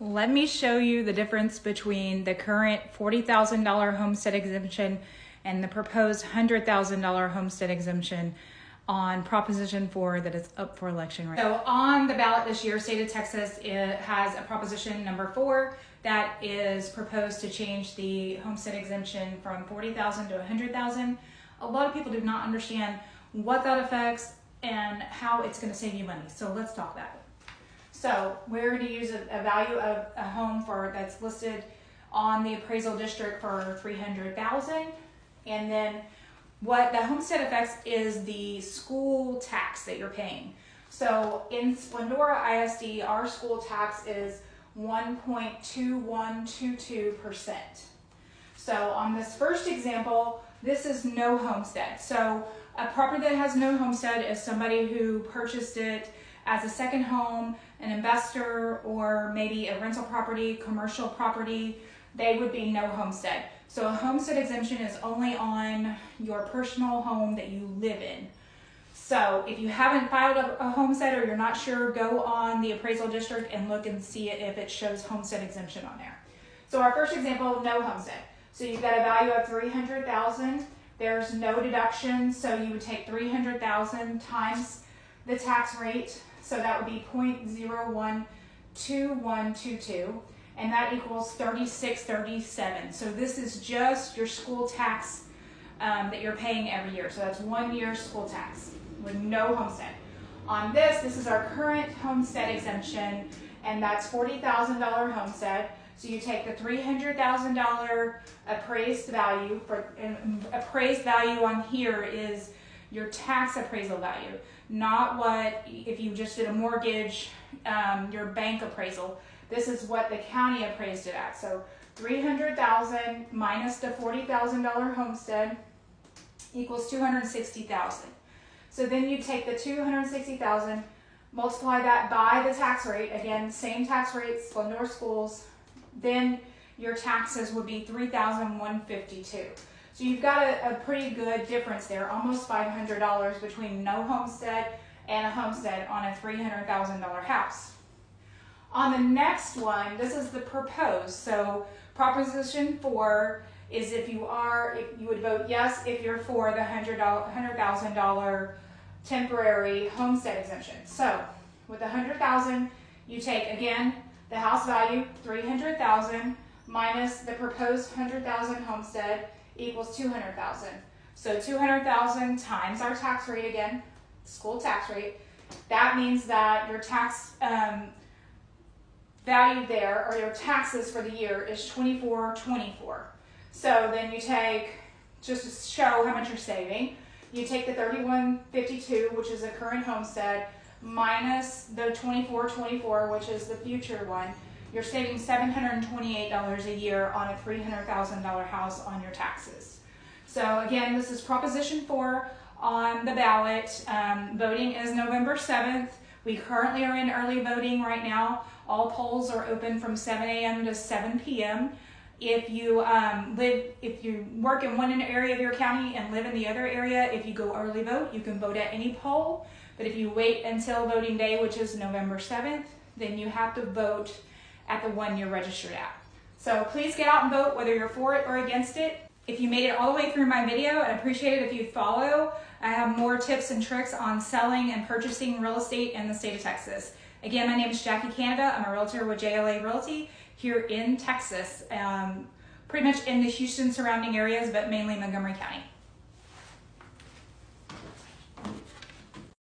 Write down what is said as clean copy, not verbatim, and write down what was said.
Let me show you the difference between the current $40,000 homestead exemption and the proposed $100,000 homestead exemption on Proposition 4 that is up for election right now. So on the ballot this year, state of Texas, it has a Proposition number 4 that is proposed to change the homestead exemption from $40,000 to $100,000. A lot of people do not understand what that affects and how it's going to save you money. So let's talk about it. So we're going to use a value of a home that's listed on the appraisal district for $300,000, and then what the homestead affects is the school tax that you're paying. So in Splendora ISD, our school tax is 1.2122%. So on this first example, this is no homestead. So a property that has no homestead is somebody who purchased it as a second home, an investor, or maybe a rental property, commercial property. They would be no homestead. So a homestead exemption is only on your personal home that you live in. So if you haven't filed a homestead or you're not sure, go on the appraisal district and look and see if it shows homestead exemption on there. So our first example, no homestead. So you've got a value of $300,000. There's no deduction, so you would take $300,000 times the tax rate. So that would be 0.012122, and that equals $36.37. So this is just your school tax that you're paying every year. So that's 1 year's school tax with no homestead. On this is our current homestead exemption, and that's $40,000 homestead. So you take the $300,000 appraised value, appraised value on here is your tax appraisal value, not what, if you just did a mortgage, your bank appraisal. This is what the county appraised it at. So $300,000 minus the $40,000 homestead equals $260,000. So then you take the $260,000, multiply that by the tax rate, again, same tax rate, Splendora schools, then your taxes would be $3,152. So you've got a pretty good difference there, almost $500 between no homestead and a homestead on a $300,000 house. On the next one, this is the proposed. So Proposition 4 is if you would vote yes if you're for the $100,000 temporary homestead exemption. So with the $100,000, you take, again, the house value, $300,000, minus the proposed $100,000 homestead, equals $200,000. So $200,000 times our tax rate again, school tax rate. That means that your tax value there, or your taxes for the year, is $24.24. So then you take, just to show how much you're saving, you take the $31.52, which is the current homestead, minus the $24.24, which is the future one. You're saving $728 a year on a $300,000 house on your taxes. So again, this is Proposition 4 on the ballot. Voting is November 7th. We currently are in early voting right now. All polls are open from 7 a.m. to 7 p.m. If you work in one area of your county and live in the other area, if you go early vote, you can vote at any poll. But if you wait until voting day, which is November 7th, then you have to vote at the one you're registered at. So please get out and vote, whether you're for it or against it. If you made it all the way through my video, I'd appreciate it if you follow. I have more tips and tricks on selling and purchasing real estate in the state of Texas. Again, my name is Jackie Canada. I'm a realtor with JLA Realty here in Texas, pretty much in the Houston surrounding areas, but mainly Montgomery County.